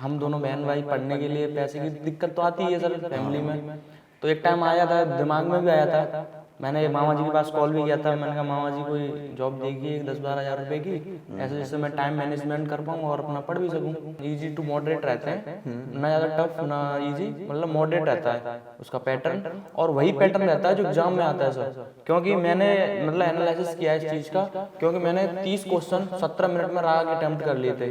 हम दोनों बहन भाई पढ़ने के लिए पैसे की दिक्कत तो आती है सर फैमिली में। तो एक टाइम आया था, दिमाग में भी आया था, मैंने मामा जी के पास कॉल भी किया था। मैंने कहा मामा जी कोई जॉब देखिए 10-12 हज़ार रुपए की, ऐसे जिससे मैं टाइम मैनेजमेंट कर पाऊँ और अपना पढ़ भी सकूँ। इजी टू मॉडरेट रहते हैं, ना ज़्यादा टफ ना इजी, मतलब मॉडरेट रहता है उसका पैटर्न। और वही पैटर्न रहता है जो एग्जाम में आता है सर, क्योंकि मैंने मतलब एनालिसिस किया है इस चीज़ का, क्योंकि मैंने 30 क्वेश्चन 17 मिनट में राग अटेम्प्ट कर लिए थे।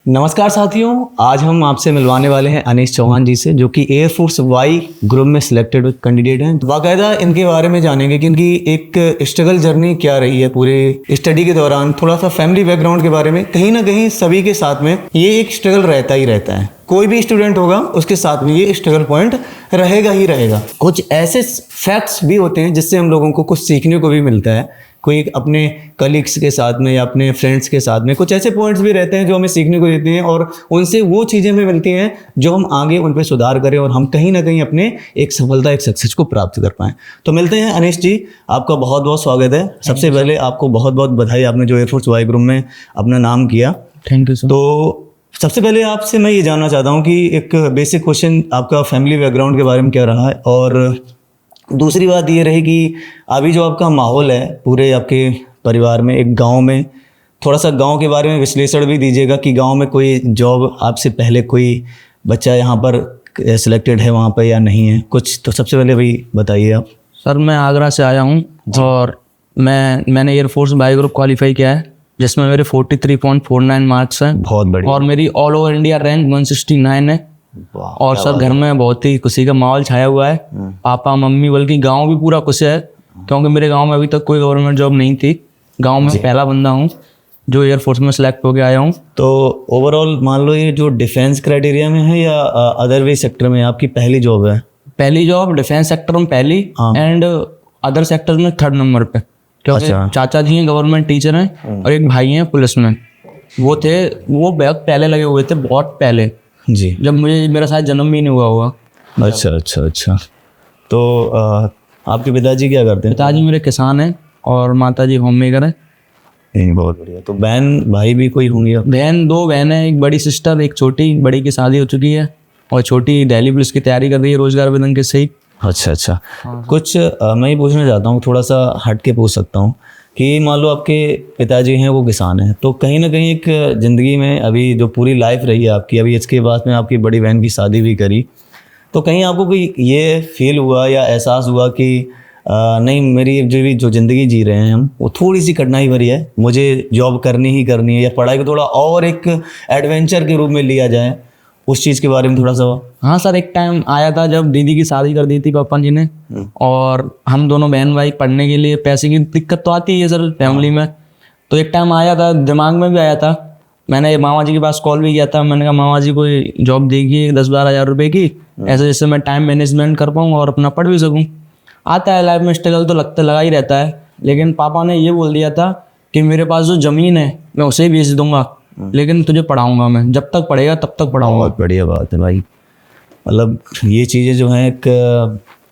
नमस्कार साथियों, आज हम आपसे मिलवाने वाले हैं अनीश चौहान जी से, जो कि एयरफोर्स वाई ग्रुप में सिलेक्टेड कैंडिडेट हैं। बाकायदा इनके बारे में जानेंगे कि इनकी एक स्ट्रगल जर्नी क्या रही है पूरे स्टडी के दौरान, थोड़ा सा फैमिली बैकग्राउंड के बारे में। कहीं ना कहीं सभी के साथ में ये एक स्ट्रगल रहता ही रहता है, कोई भी स्टूडेंट होगा उसके साथ में ये स्ट्रगल पॉइंट रहेगा ही रहेगा। कुछ ऐसे फैक्ट्स भी होते हैं जिससे हम लोगों को कुछ सीखने को भी मिलता है। कोई अपने कलीग्स के साथ में या अपने फ्रेंड्स के साथ में कुछ ऐसे पॉइंट्स भी रहते हैं जो हमें सीखने को देते हैं, और उनसे वो चीज़ें हमें मिलती हैं जो हम आगे उन पर सुधार करें और हम कहीं ना कहीं अपने एक सफलता, एक सक्सेस को प्राप्त कर पाएँ। तो मिलते हैं अनीश जी, आपका बहुत बहुत स्वागत है। सबसे पहले आपको बहुत बहुत बधाई, आपने जो एयरफोर्स वाई ग्रुप में अपना नाम किया। Thank you sir. तो सबसे पहले आपसे मैं ये जानना चाहता हूँ कि एक बेसिक क्वेश्चन, आपका फैमिली बैकग्राउंड के बारे में क्या रहा है, और दूसरी बात ये रही कि अभी जो आपका माहौल है पूरे आपके परिवार में, एक गांव में, थोड़ा सा गांव के बारे में विश्लेषण भी दीजिएगा कि गांव में कोई जॉब आपसे पहले कोई बच्चा यहाँ पर सिलेक्टेड है वहाँ पर या नहीं है कुछ, तो सबसे पहले वही बताइए आप। सर मैं आगरा से आया हूँ और मैंने एयरफोर्स वाई ग्रुप क्वालिफाई किया है, जिसमें मेरे 43.49 मार्क्स हैं। बहुत बढ़िया। और मेरी ऑल ओवर इंडिया रैंक 169 है। और सर घर में बहुत ही खुशी का माहौल छाया हुआ है। पापा मम्मी बल्कि गांव भी पूरा खुश है, क्योंकि मेरे गांव में अभी तक कोई गवर्नमेंट जॉब नहीं थी। गांव में पहला बंदा हूं जो एयरफोर्स में सिलेक्ट होकर आया हूं। तो ओवरऑल मान लो ये जो डिफेंस क्राइटेरिया में है या अदर वे सेक्टर में आपकी पहली जॉब है? पहली जॉब डिफेंस सेक्टर में पहली, एंड अदर सेक्टर में 3rd नंबर पे, क्योंकि चाचा जी हैं गवर्नमेंट टीचर हैं और एक भाई हैं पुलिस में। वो बहुत पहले लगे हुए थे, बहुत पहले जी, जब मेरा शायद जन्म भी नहीं हुआ होगा। अच्छा। तो आपके पिताजी क्या करते हैं? पिताजी मेरे किसान हैं और माताजी होम मेकर है। बहुत बढ़िया। तो बहन भाई भी कोई होंगे? बहन 2 बहन है, एक बड़ी सिस्टर एक छोटी। बड़ी की शादी हो चुकी है और छोटी दिल्ली पुलिस की तैयारी कर रही है रोजगार वेतन के सही। अच्छा। कुछ मैं ये पूछना चाहता हूँ, थोड़ा सा हट के पूछ सकता हूँ कि मान लो आपके पिताजी हैं वो किसान हैं, तो कहीं ना कहीं एक ज़िंदगी में अभी जो पूरी लाइफ रही है आपकी, अभी इसके बाद में आपकी बड़ी बहन की शादी भी करी, तो कहीं आपको कोई ये फील हुआ या एहसास हुआ कि नहीं, मेरी जो ज़िंदगी जी रहे हैं हम वो थोड़ी सी कठिनाई भरी है, मुझे जॉब करनी ही करनी है, या पढ़ाई को थोड़ा और एक एडवेंचर के रूप में लिया जाए, उस चीज़ के बारे में थोड़ा सा? हाँ सर, एक टाइम आया था जब दीदी की शादी कर दी थी पापा जी ने, और हम दोनों बहन भाई पढ़ने के लिए पैसे की दिक्कत तो आती है सर फैमिली में। तो एक टाइम आया था, दिमाग में भी आया था, मैंने मामा जी के पास कॉल भी किया था। मैंने कहा मामा जी कोई जॉब देखिए 10-12 हज़ार रुपए की, ऐसे जिससे मैं टाइम मैनेजमेंट कर पाऊँ और अपना पढ़ भी सकूँ। आता है लाइफ में स्ट्रगल तो लगा ही रहता है, लेकिन पापा ने ये बोल दिया था कि मेरे पास जो ज़मीन है मैं उसे बेच दूंगा, लेकिन तुझे पढ़ाऊंगा मैं, जब तक पढ़ेगा तब तक पढ़ाऊंगा। बहुत बढ़िया बात है भाई। मतलब ये चीज़ें जो हैं, एक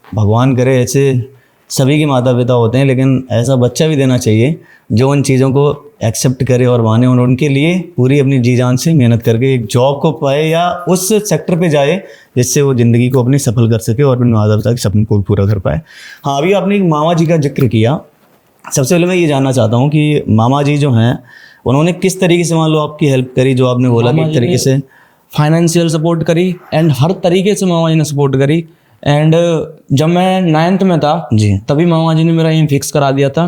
भगवान करे ऐसे सभी के माता पिता होते हैं, लेकिन ऐसा बच्चा भी देना चाहिए जो उन चीज़ों को एक्सेप्ट करे और माने, और उनके लिए पूरी अपनी जी जान से मेहनत करके एक जॉब को पाए या उस सेक्टर पे जाए जिससे वो ज़िंदगी को अपनी सफल कर सके और अपने माता पिता के सपने को पूरा कर पाए। हाँ, अभी आपने एक मामा जी का जिक्र किया। सबसे पहले मैं ये जानना चाहता हूँ कि मामा जी जो हैं उन्होंने किस तरीके से मान लो आपकी हेल्प करी, जो आपने बोला कि एक तरीके से फाइनेंशियल सपोर्ट करी, एंड हर तरीके से मामा जी ने सपोर्ट करी। एंड जब मैं 9th में था जी, तभी मामा जी ने मेरा एम फिक्स करा दिया था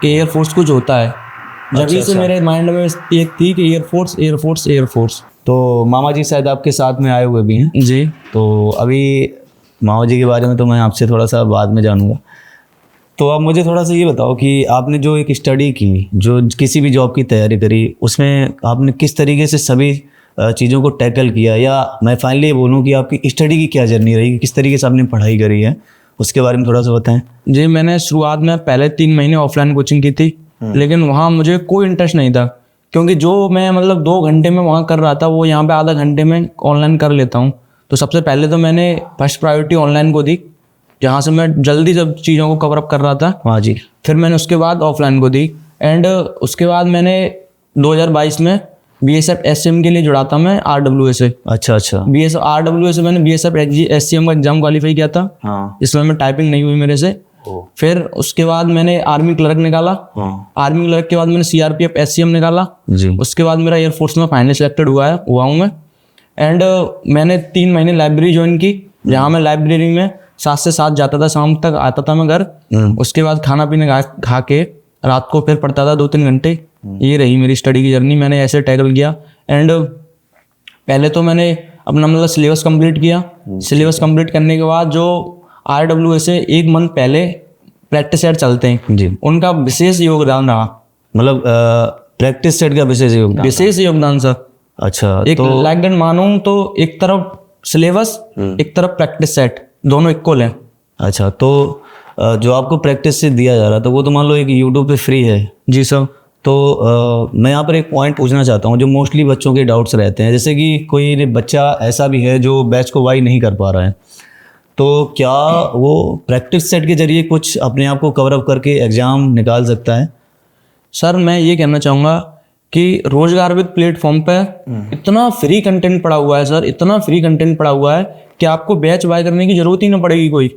कि एयरफोर्स कुछ होता है। जब से मेरे माइंड में एक थी कि एयरफोर्स। तो मामा जी शायद आपके साथ में आए हुए भी हैं जी। तो अभी मामा जी के बारे में तो मैं आपसे थोड़ा सा बाद में जानूंगा। तो आप मुझे थोड़ा सा ये बताओ कि आपने जो एक स्टडी की, जो किसी भी जॉब की तैयारी करी, उसमें आपने किस तरीके से सभी चीज़ों को टैकल किया, या मैं फाइनली ये बोलूँ कि आपकी स्टडी की क्या जर्नी रही, किस तरीके से आपने पढ़ाई करी है, उसके बारे में थोड़ा सा बताएं। जी, मैंने शुरुआत में पहले 3 महीने ऑफलाइन कोचिंग की थी, लेकिन वहाँ मुझे कोई इंटरेस्ट नहीं था, क्योंकि जो मैं मतलब 2 घंटे में वहाँ कर रहा था वो यहाँ पे आधा घंटे में ऑनलाइन कर लेता हूँ। तो सबसे पहले तो मैंने फर्स्ट प्रायोरिटी ऑनलाइन को दी, जहाँ से मैं जल्दी सब चीज़ों को कवर अप कर रहा था। हाँ जी। फिर मैंने उसके बाद ऑफलाइन को दी, एंड उसके बाद मैंने 2022 में BSF SCM के लिए जुड़ा था मैं RWA से। अच्छा अच्छा। BSF RWA से मैंने BSF SCM का एग्जाम क्वालिफाई किया था। हाँ। इसमें मैं टाइपिंग नहीं हुई मेरे से। फिर उसके बाद मैंने आर्मी क्लर्क निकाला। आर्मी क्लर्क के बाद मैंने CRPF SCM निकाला जी। उसके बाद मेरा एयरफोर्स में फाइनली सिलेक्टेड हुआ हूँ मैं। एंड मैंने 3 महीने लाइब्रेरी ज्वाइन की, जहाँ मैं लाइब्रेरी में 7 से 7 जाता था, शाम तक आता था मैं घर। उसके बाद खाना पीना खा के रात को फिर पढ़ता था 2-3 घंटे। ये रही मेरी स्टडी की जर्नी, मैंने ऐसे टैकल किया। एंड पहले तो मैंने अपना मतलब सिलेबस कंप्लीट किया। सिलेबस कंप्लीट करने के बाद जो RWA से 1 मंथ पहले प्रैक्टिस सेट चलते हैं जी, उनका विशेष योगदान रहा। मतलब प्रैक्टिस सेट का विशेष योगदान सर। अच्छा, एक लाइक दैट मानूं तो एक तरफ सिलेबस एक तरफ प्रैक्टिस सेट, दोनों इक्वल हैं। अच्छा, तो जो आपको प्रैक्टिस से दिया जा रहा था वो तो मान लो एक यूट्यूब पे फ्री है। जी सर। तो मैं यहाँ पर एक पॉइंट पूछना चाहता हूँ जो मोस्टली बच्चों के डाउट्स रहते हैं, जैसे कि कोई बच्चा ऐसा भी है जो बैच को वाई नहीं कर पा रहा है, तो क्या वो प्रैक्टिस सेट के जरिए कुछ अपने आप को कवर अप करके एग्ज़ाम निकाल सकता है? सर मैं ये कहना चाहूँगा कि रोजगार विद प्लेटफॉर्म पे इतना फ्री कंटेंट पड़ा हुआ है सर, इतना फ्री कंटेंट पड़ा हुआ है कि आपको बैच बाय करने की जरूरत ही ना पड़ेगी कोई।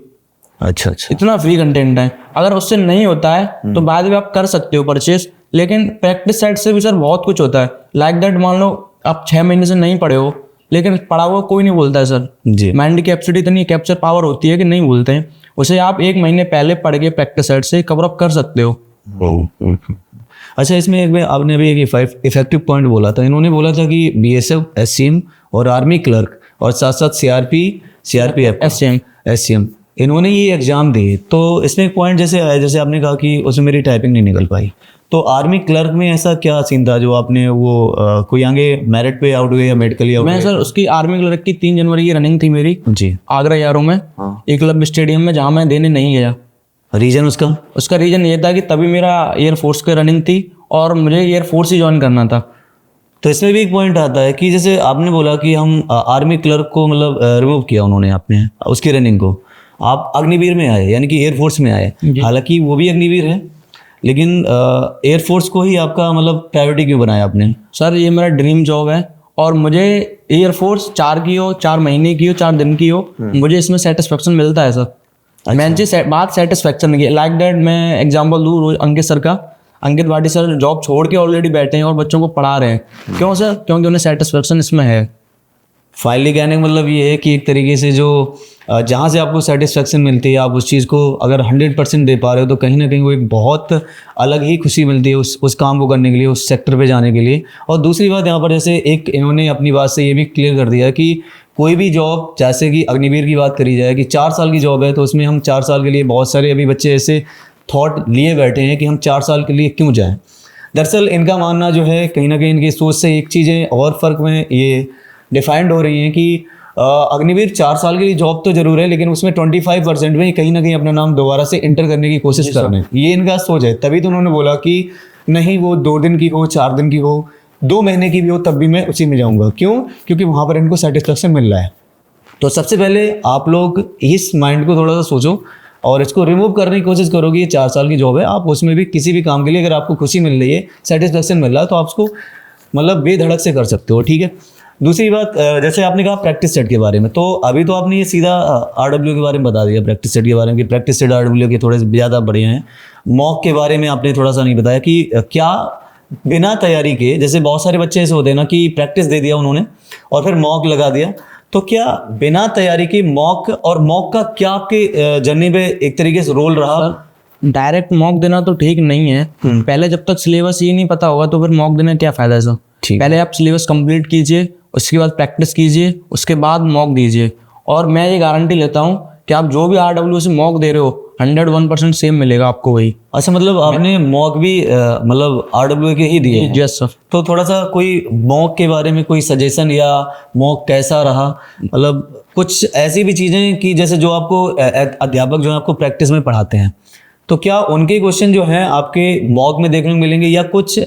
अच्छा अच्छा। इतना फ्री कंटेंट है, अगर उससे नहीं होता है तो बाद में आप कर सकते हो परचेस, लेकिन प्रैक्टिस साइट से भी सर बहुत कुछ होता है। लाइक दैट मान लो आप 6 महीने से नहीं पढ़े हो, लेकिन पढ़ा हुआ कोई नहीं बोलता है सर जी। माइंड की कैपेसिटी इतनी कैप्चर पावर होती है कि नहीं बोलते हैं, उसे आप 1 महीने पहले पढ़ के प्रैक्टिस साइट से कवर अप कर सकते हो। अच्छा, इसमें एक आपने अभी एक इफेक्टिव पॉइंट बोला था, इन्होंने बोला था कि BSF SCM और आर्मी क्लर्क और साथ साथ CRPF SCM इन्होंने ये एग्ज़ाम दिए। तो इसमें एक पॉइंट जैसे आया, जैसे आपने कहा कि उसमें मेरी टाइपिंग नहीं निकल पाई, तो आर्मी क्लर्क में ऐसा क्या सीन था जो आपने वो कोई आगे मेरिट पे आउट हुए या मेडिकली आउट? मैं सर उसकी आर्मी क्लर्क की 3 जनवरी की रनिंग थी मेरी जी, आगरा यारों में एकलव्य स्टेडियम में, जहाँ मैं देने नहीं गया। रीजन उसका रीजन ये था कि तभी मेरा एयरफोर्स की रनिंग थी और मुझे एयरफोर्स ही ज्वाइन करना था। तो इसमें भी एक पॉइंट आता है कि जैसे आपने बोला कि हम आर्मी क्लर्क को मतलब रिमूव किया उन्होंने आपने उसकी रनिंग को, आप अग्निवीर में आए यानी कि एयरफोर्स में आए, हालांकि वो भी अग्निवीर है, लेकिन एयरफोर्स को ही आपका मतलब प्रायोरिटी क्यों बनाया आपने? सर ये मेरा ड्रीम जॉब है और मुझे एयरफोर्स 4 की हो, 4 महीने की हो, 4 दिन की हो, मुझे इसमें सेटिस्फेक्शन मिलता है सर। मैं जी बात सेटिस्फेक्शन की, लाइक दैट मैं एग्जांपल दूँ अंकित सर का। अंकित भाटी सर जॉब छोड़ के ऑलरेडी बैठे हैं और बच्चों को पढ़ा रहे हैं। क्यों सर? क्योंकि उन्हें सेटिस्फेक्शन इसमें है। फाइनली कहने का मतलब ये है कि एक तरीके से जो जहाँ से आपको सेटिस्फेक्शन मिलती है, आप उस चीज़ को अगर 100% दे पा रहे हो तो कहीं ना कहीं वो एक बहुत अलग ही खुशी मिलती है उस काम को करने के लिए, उस सेक्टर पे जाने के लिए। और दूसरी बात यहाँ पर जैसे एक इन्होंने अपनी बात से ये भी क्लियर कर दिया कि कोई भी जॉब, जैसे कि अग्निवीर की बात करी जाए कि 4 साल की जॉब है, तो उसमें हम 4 साल के लिए, बहुत सारे अभी बच्चे ऐसे थॉट लिए बैठे हैं कि हम 4 साल के लिए क्यों जाएँ। दरअसल इनका मानना जो है कहीं ना कहीं इनकी सोच से एक चीज़ें और फ़र्क में ये डिफाइंड हो रही हैं कि अग्निवीर 4 साल के लिए जॉब तो जरूर है, लेकिन उसमें 25% में कहीं ना कहीं अपना नाम दोबारा से एंटर करने की कोशिश कर रहे हैं। ये इनका सोच है। तभी तो उन्होंने बोला कि नहीं, वो 2 दिन की हो, 4 दिन की हो, 2 महीने की भी हो, तब भी मैं उसी में जाऊँगा। क्यों? क्योंकि वहाँ पर इनको सेटिस्फेक्शन मिल रहा है। तो सबसे पहले आप लोग इस माइंड को थोड़ा सा सोचो और इसको रिमूव करने की कोशिश करो कि ये 4 साल की जॉब है। आप उसमें भी किसी भी काम के लिए अगर आपको खुशी मिल रही है, सेटिस्फेक्शन मिल रहा है, तो आप उसको मतलब बेधड़क से कर सकते हो। ठीक है। दूसरी बात, जैसे आपने कहा प्रैक्टिस सेट के बारे में, तो अभी तो आपने ये सीधा RW के बारे में बता दिया, प्रैक्टिस सेट के बारे में कि प्रैक्टिस सेट RW के थोड़े ज़्यादा बढ़िया हैं। मॉक के बारे में आपने थोड़ा सा नहीं बताया कि क्या बिना तैयारी के, जैसे बहुत सारे बच्चे ऐसे होते हैं ना कि प्रैक्टिस दे दिया उन्होंने और फिर मॉक लगा दिया, तो क्या बिना तैयारी के मॉक, और मॉक का क्या आपके जर्नी पे एक तरीके से रोल रहा? डायरेक्ट मॉक देना तो ठीक नहीं है। पहले जब तक सिलेबस ये नहीं पता होगा तो फिर मॉक देने क्या फ़ायदा है सर? पहले आप सिलेबस कंप्लीट कीजिए, उसके बाद प्रैक्टिस कीजिए, उसके बाद मॉक दीजिए। और मैं ये गारंटी लेता हूँ कि आप जो भी RW से मॉक दे रहे हो 101% सेम मिलेगा आपको वही। अच्छा, मतलब आपने मॉक भी मतलब RW के ही दिए? Yes sir. तो थोड़ा सा कोई मॉक के बारे में कोई सजेशन या मॉक कैसा रहा, मतलब कुछ ऐसी भी चीज़ें कि जैसे जो आपको अध्यापक जो आपको प्रैक्टिस में पढ़ाते हैं, तो क्या उनके क्वेश्चन जो हैं आपके मॉक में देखने को मिलेंगे, या कुछ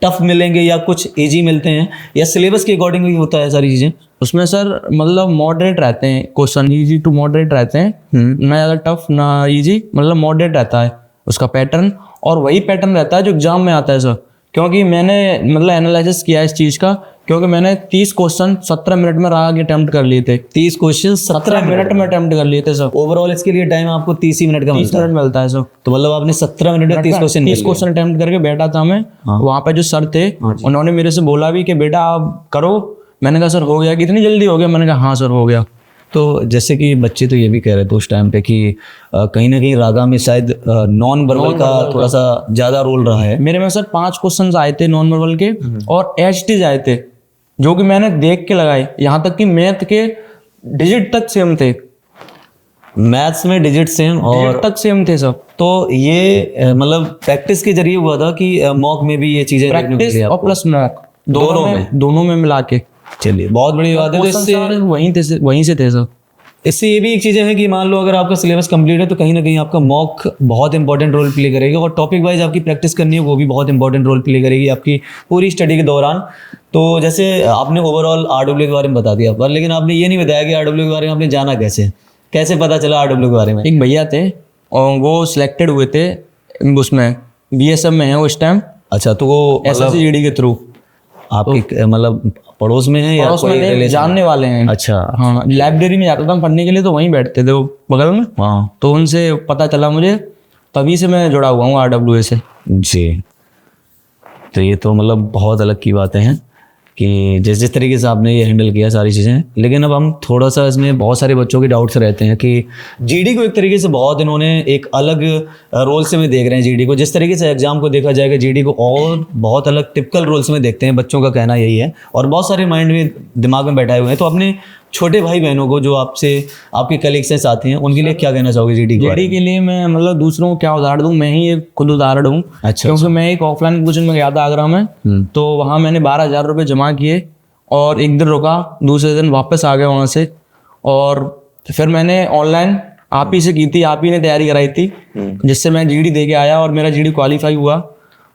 टफ मिलेंगे, या कुछ इजी मिलते हैं, या सिलेबस के अकॉर्डिंग ही होता है सारी चीज़ें? उसमें सर मतलब मॉडरेट रहते हैं क्वेश्चन, इजी टू मॉडरेट रहते हैं, ना ज़्यादा टफ ना इजी, मतलब मॉडरेट रहता है। उसका पैटर्न, और वही पैटर्न रहता है जो एग्जाम में आता है सर। क्योंकि मैंने मतलब एनालिसिस किया इस चीज़ का, क्योंकि मैंने 30 क्वेश्चन 17 मिनट में राग अटेम्प्ट कर लिए थे। 30 क्वेश्चन 17 मिनट में अटेम्प्ट कर लिए थे सर। ओवरऑल इसके लिए टाइम आपको 30 ही मिनट का 30 मिलता है। मिनट मिलता है सर। तो मतलब आपने 17 मिनट में 30 क्वेश्चन 30 क्वेश्चन अटेम्प्ट करके बैठा था मैं। वहाँ पे जो सर थे उन्होंने मेरे से बोला भी कि बेटा आप करो। मैंने कहा सर हो गया, कितनी जल्दी हो गया? मैंने कहा हाँ सर हो गया। तो जैसे कि बच्चे तो ये भी कह रहे थे उस टाइम पे कि कहीं ना कहीं रागा में शायद नॉन वर्बल का थोड़ा सा ज़्यादा रोल रहा है। मेरे में सर 5 क्वेश्चन आए थे नॉन वर्बल के और एचटीज आए थे, जो कि मैंने देख के लगाए। यहाँ तक कि मैथ के डिजिट तक सेम थे, मैथ्स में डिजिट सेम और डिजिट तक सेम थे सब। तो ये मतलब प्रैक्टिस के जरिए हुआ था कि मॉक में भी ये चीज़ें देखने को प्रैक्टिस मिली और आपको? प्लस मॉक दोनों में मिला के। चलिए बहुत बड़ी बात है। तो इससे वहीं से थे सर। इससे ये भी एक चीज़ है कि मान लो अगर आपका सिलेबस कंप्लीट है तो कहीं ना कहीं आपका मॉक बहुत इंपॉर्टेंट रोल प्ले करेगी, और टॉपिक वाइज आपकी प्रैक्टिस करनी है वो भी बहुत इंपॉर्टेंट रोल प्ले करेगी आपकी पूरी स्टडी के दौरान। तो जैसे आपने ओवरऑल आरडब्ल्यू के बारे में बता दिया पर, लेकिन आपने ये नहीं बताया कि आरडब्ल्यू के बारे में आपने जाना कैसे पता चला आरडब्ल्यू के बारे में? एक भैया थे और वो सिलेक्टेड हुए थे उसमें, बीएसएफ में है उस टाइम। अच्छा, तो वो एसएससीजीडी के थ्रू आपके मतलब पड़ोस में है या पड़ोस में कोई थे, relation? जानने वाले हैं। अच्छा हाँ, लाइब्रेरी में जाता था पढ़ने के लिए, तो वहीं बैठते थे वो बगल में। हाँ तो उनसे पता चला मुझे, तभी से मैं जुड़ा हुआ हूँ आरडब्ल्यू से। जी। तो ये तो मतलब बहुत अलग की बातें हैं कि जिस तरीके से आपने ये हैंडल किया सारी चीज़ें। लेकिन अब हम थोड़ा सा इसमें बहुत सारे बच्चों के डाउट्स रहते हैं कि जीडी को एक तरीके से बहुत इन्होंने एक अलग रोल से में देख रहे हैं जीडी को। जिस तरीके से एग्जाम को देखा जाएगा जीडी को और बहुत अलग टिपिकल रोल्स में देखते हैं, बच्चों का कहना यही है और बहुत सारे माइंड में दिमाग में बैठाए हुए हैं। तो अपने छोटे भाई बहनों को जो आपसे आपके कलीग्स हैं साथी हैं उनके लिए क्या कहना चाहोगे जीडी को? जीडी के लिए मैं मतलब दूसरों को क्या उदाहरण दूँ, मैं ही एक खुद उदाहरण हूँ। अच्छा, क्योंकि मैं एक ऑफलाइन कोचिंग में गया था आगरा में, तो वहाँ मैंने 12,000 रुपये जमा किए और एक दिन रुका, दूसरे दिन वापस आ गया वहाँ से। और फिर मैंने ऑनलाइन आप ही से की थी, आप ही ने तैयारी कराई थी, जिससे मैं जीडी दे के आया और मेरा जीडी क्वालिफाई हुआ।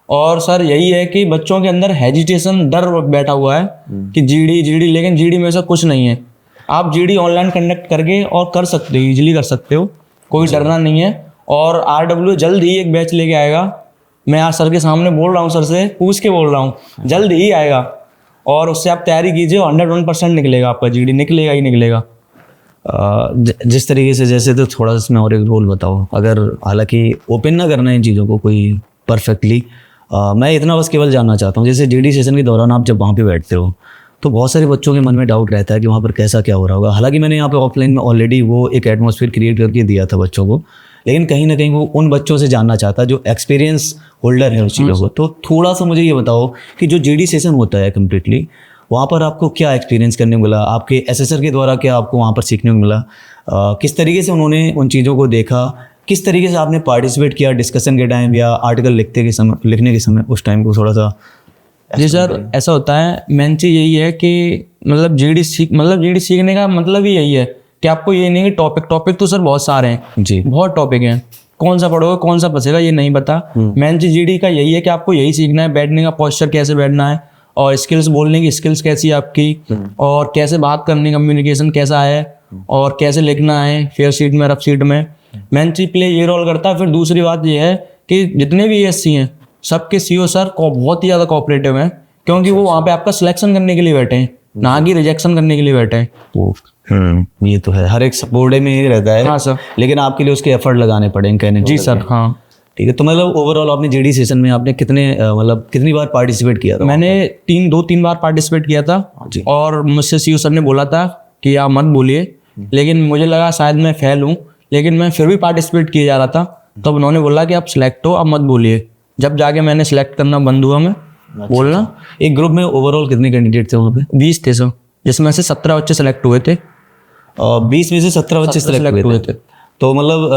और सर यही है कि बच्चों के अंदर हेजिटेशन, डर बैठा हुआ है कि जीडी, लेकिन जीडी में ऐसा कुछ नहीं है। आप जीडी ऑनलाइन कंडक्ट करके और कर सकते हो, इजीली कर सकते हो, कोई डरना नहीं है। और आरडब्ल्यू जल्द ही एक बैच लेके आएगा। मैं आज सर के सामने बोल रहा हूँ, सर से पूछ के बोल रहा हूँ, जल्द ही आएगा और उससे आप तैयारी कीजिए। 101% निकलेगा आपका जीडी, निकलेगा ही निकलेगा। जिस तरीके से जैसे, तो थोड़ा इसमें और एक रोल बताओ, अगर हालांकि ओपन ना करना है इन चीज़ों को कोई परफेक्टली, मैं इतना बस केवल जानना चाहता हूँ जैसे जीडी सेशन के दौरान आप जब वहाँ पे बैठते हो तो बहुत सारे बच्चों के मन में डाउट रहता है कि वहाँ पर कैसा क्या हो रहा होगा। हालांकि मैंने यहाँ पे ऑफलाइन में ऑलरेडी वो एक एटमॉस्फेयर क्रिएट करके दिया था बच्चों को, लेकिन कहीं ना कहीं वो उन बच्चों से जानना चाहता है जो एक्सपीरियंस होल्डर है उस चीज़ों को। तो थोड़ा सा मुझे ये बताओ कि जो जीडी सेशन होता है कम्प्लीटली, वहाँ पर आपको क्या एक्सपीरियंस करने को मिला, आपके एसेसर के द्वारा क्या आपको वहाँ पर सीखने को मिला, किस तरीके से उन्होंने उन चीज़ों को देखा, किस तरीके से आपने पार्टिसिपेट किया डिस्कशन के टाइम या आर्टिकल लिखने के समय, उस टाइम को थोड़ा सा? जी सर, ऐसा होता है, मेन चीज़ यही है कि मतलब जीडी सीखने का मतलब ही यही है कि आपको ये नहीं कि टॉपिक तो सर बहुत सारे हैं जी, बहुत टॉपिक हैं, कौन सा पढ़ोगे कौन सा बचेगा ये नहीं पता। मेन चीज़ जीडी का यही है कि आपको यही सीखना है, बैठने का पोस्चर कैसे बैठना है, और स्किल्स, बोलने की स्किल्स कैसी है आपकी, और कैसे बात करनी, कम्युनिकेशन कैसा है, और कैसे लिखना है फेयर शीट में, रफ शीट में। मेन चीज प्ले ये रोल करता है। फिर दूसरी बात ये है कि जितने भी एएससी हैं सबके सीओ सर को बहुत ही ज़्यादा कोऑपरेटिव हैं, क्योंकि वो वहाँ पे आपका सिलेक्शन करने के लिए बैठे हैं, ना कि रिजेक्शन करने के लिए बैठे हैं। ये तो है, हर एक सपोर्ट में ही रहता है। हाँ सर, लेकिन आपके लिए उसके एफर्ट लगाने पड़ेंगे कहने। जी सर, हाँ ठीक है। तो मतलब ओवरऑल आपने जीडी सेशन में आपने कितनी बार पार्टिसिपेट किया था? मैंने 2-3 बार पार्टिसिपेट किया था जी। और मुझसे सीओ सर ने बोला था कि आप मत बोलिए, लेकिन मुझे लगा शायद मैं फेल हूँ, लेकिन मैं फिर भी पार्टिसिपेट किया जा रहा था। तब उन्होंने बोला कि आप सिलेक्ट हो, आप मत बोलिए। जब जाके मैंने सिलेक्ट करना बंद हुआ, मैं बोलना। एक ग्रुप में ओवरऑल कितने कैंडिडेट थे वहाँ पे? 20 थे सर, जिसमें से 17 बच्चे सेलेक्ट हुए थे। 20 में से 17 बच्चे सेलेक्ट हुए थे। तो मतलब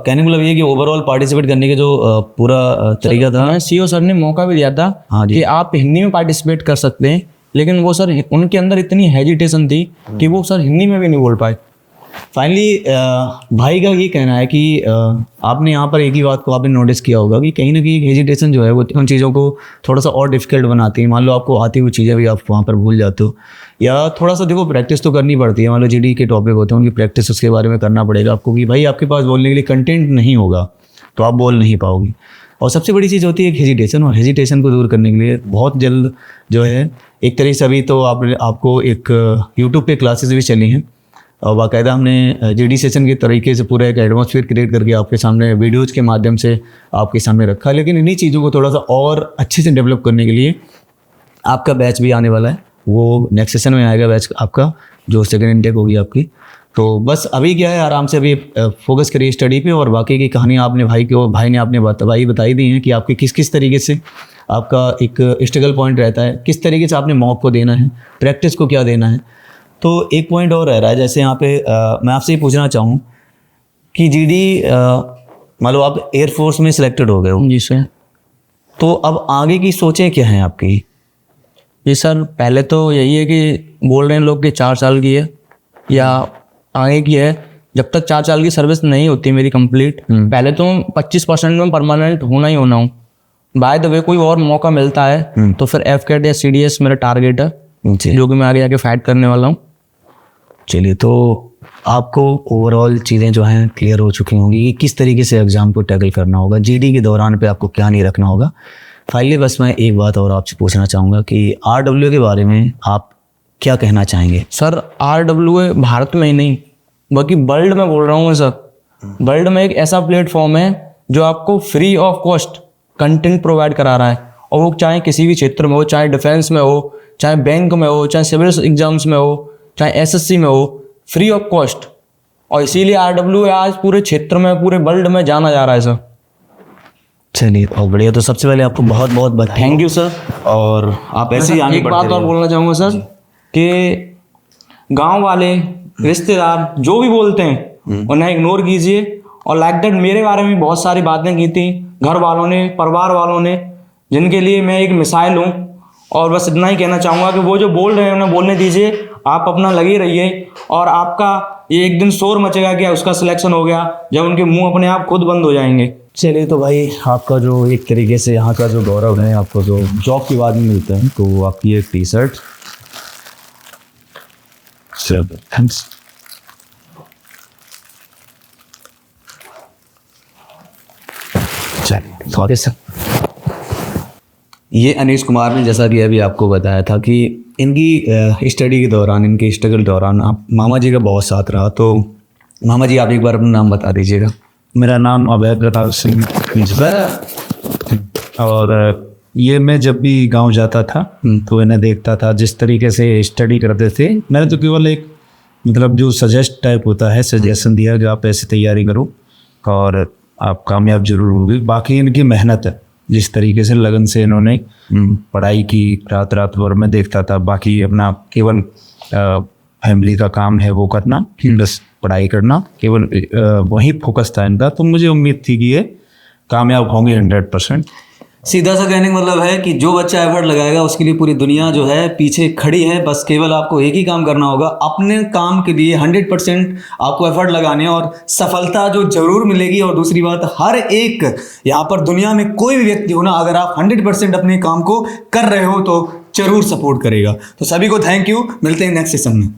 कहने का मतलब ये कि ओवरऑल पार्टिसिपेट करने के जो पूरा तरीका था, मैं सीओ सर ने मौका भी दिया था कि आप हिंदी में पार्टिसिपेट कर सकते हैं, लेकिन वो सर, उनके अंदर इतनी हेजिटेशन थी कि वो सर हिंदी में भी नहीं बोल पाए। फाइनली भाई का ये कहना है कि आपने यहाँ पर एक ही बात को आपने नोटिस किया होगा कि कहीं ना कहीं हेजिटेशन जो है वो उन चीज़ों को थोड़ा सा और डिफिकल्ट बनाती है। मान लो आपको आती हुई चीज़ें भी आप वहाँ पर भूल जाते हो, या थोड़ा सा देखो प्रैक्टिस तो करनी पड़ती है। मान लो जीडी के टॉपिक होते हैं, उनकी प्रैक्टिस उसके बारे में करना पड़ेगा आपको कि भाई आपके पास बोलने के लिए कंटेंट नहीं होगा, तो आप बोल नहीं पाओगे। और सबसे बड़ी चीज़ होती है एक हेजिटेशन, और हेजिटेशन को दूर करने के लिए बहुत जल्द जो है एक तरीके से, अभी तो आपको एक यूट्यूब पे क्लासेस भी चली हैं और बाकायदा हमने जीडी सेशन के तरीके से पूरा एक एटमॉस्फेयर क्रिएट करके आपके सामने वीडियोज़ के माध्यम से आपके सामने रखा है। लेकिन इन्हीं चीज़ों को थोड़ा सा और अच्छे से डेवलप करने के लिए आपका बैच भी आने वाला है, वो नेक्स्ट सेशन में आएगा बैच आपका, जो सेकंड इनटेक होगी आपकी। तो बस अभी क्या है, आराम से अभी फोकस करिए स्टडी पे, और बाकी की कहानी आपने भाई ने आपने बताई दी है कि आपके किस किस तरीके से आपका एक स्ट्रगल पॉइंट रहता है, किस तरीके से आपने मॉक को देना है, प्रैक्टिस को क्या देना है। तो एक पॉइंट और रह रहा है, जैसे यहाँ पे मैं आपसे ये पूछना चाहूँ कि जीडी मान लो आप एयरफोर्स में सिलेक्टेड हो गए हो जी सर। तो अब आगे की सोचें क्या हैं आपकी? जी सर, पहले तो यही है कि बोल रहे हैं लोग कि 4 साल की है या आगे की है, जब तक 4 साल की सर्विस नहीं होती मेरी कंप्लीट, पहले तो 25% में परमानेंट होना ही होना हूँ। बाय द वे कोई और मौका मिलता है तो फिर एफकेट या सीडीएस मेरा टारगेट है, जो कि मैं आगे जाके फाइट करने वाला हूँ। चलिए, तो आपको ओवरऑल चीज़ें जो हैं क्लियर हो चुकी होंगी कि किस तरीके से एग्ज़ाम को टैकल करना होगा, जीडी के दौरान पे आपको क्या नहीं रखना होगा। फाइनली बस मैं एक बात और आपसे पूछना चाहूँगा कि आरडब्ल्यू के बारे में आप क्या कहना चाहेंगे? सर आरडब्ल्यू भारत में ही नहीं बल्कि वर्ल्ड में बोल रहा हूँ मैं सर, वर्ल्ड में एक ऐसा प्लेटफॉर्म है जो आपको free of cost content provide करा रहा है, और वो चाहे किसी भी क्षेत्र में हो, चाहे डिफेंस में हो, चाहे बैंक में हो, चाहे सिविल एग्जाम्स में हो, चाहे एसएससी में हो, फ्री ऑफ कॉस्ट। और इसीलिए आरडब्ल्यू आज पूरे क्षेत्र में, पूरे वर्ल्ड में जाना जा रहा है सर। चलिए बहुत बढ़िया, तो सबसे पहले आपको बहुत बहुत बधाई। Thank you sir. और आप ऐसे ही आगे एक बात और बोलना चाहूँगा सर कि गांव वाले, रिश्तेदार जो भी बोलते हैं उन्हें इग्नोर कीजिए। और लाइक दैट मेरे बारे में बहुत सारी बातें की थी घर वालों ने, परिवार वालों ने, जिनके लिए मैं एक मिसाइल हूँ। और बस इतना ही कहना चाहूँगा कि वो जो बोल रहे हैं उन्हें बोलने दीजिए, आप अपना लगे रहिए, और आपका ये एक दिन शोर मचेगा कि उसका सिलेक्शन हो गया, जब उनके मुंह अपने आप खुद बंद हो जाएंगे। चलिए, तो भाई आपका जो एक तरीके से यहाँ का जो गौरव है, आपको जो जॉब के बाद में मिलता है, तो आपकी एक टी शर्ट। थैंक्स। चलिए, स्वागत सर। ये अनीश कुमार ने जैसा कि अभी आपको बताया था कि इनकी स्टडी के दौरान, इनके स्ट्रगल दौरान आप मामा जी का बहुत साथ रहा। तो मामा जी, आप एक बार अपना नाम बता दीजिएगा। मेरा नाम अवैध प्रताप सिंह और ये मैं जब भी गांव जाता था तो इन्हें देखता था जिस तरीके से स्टडी करते थे। मैंने तो केवल एक मतलब जो सजेस्ट टाइप होता है, सजेशन दिया कि आप ऐसे तैयारी करो और आप कामयाब जरूर होगी। बाकी इनकी मेहनत है, जिस तरीके से लगन से इन्होंने पढ़ाई की, रात रात भर में देखता था। बाकी अपना केवल फैमिली का काम है वो करना, बस पढ़ाई करना, केवल वही फोकस था इनका। तो मुझे उम्मीद थी कि ये कामयाब होंगे 100%। सीधा सा कहने का मतलब है कि जो बच्चा एफर्ट लगाएगा उसके लिए पूरी दुनिया जो है पीछे खड़ी है। बस केवल आपको एक ही काम करना होगा, अपने काम के लिए 100% आपको एफर्ट लगाने, और सफलता जो जरूर मिलेगी। और दूसरी बात, हर एक यहाँ पर दुनिया में कोई भी व्यक्ति हो ना, अगर आप 100% अपने काम को कर रहे हो तो जरूर सपोर्ट करेगा। तो सभी को थैंक यू, मिलते हैं नेक्स्ट सेशन में।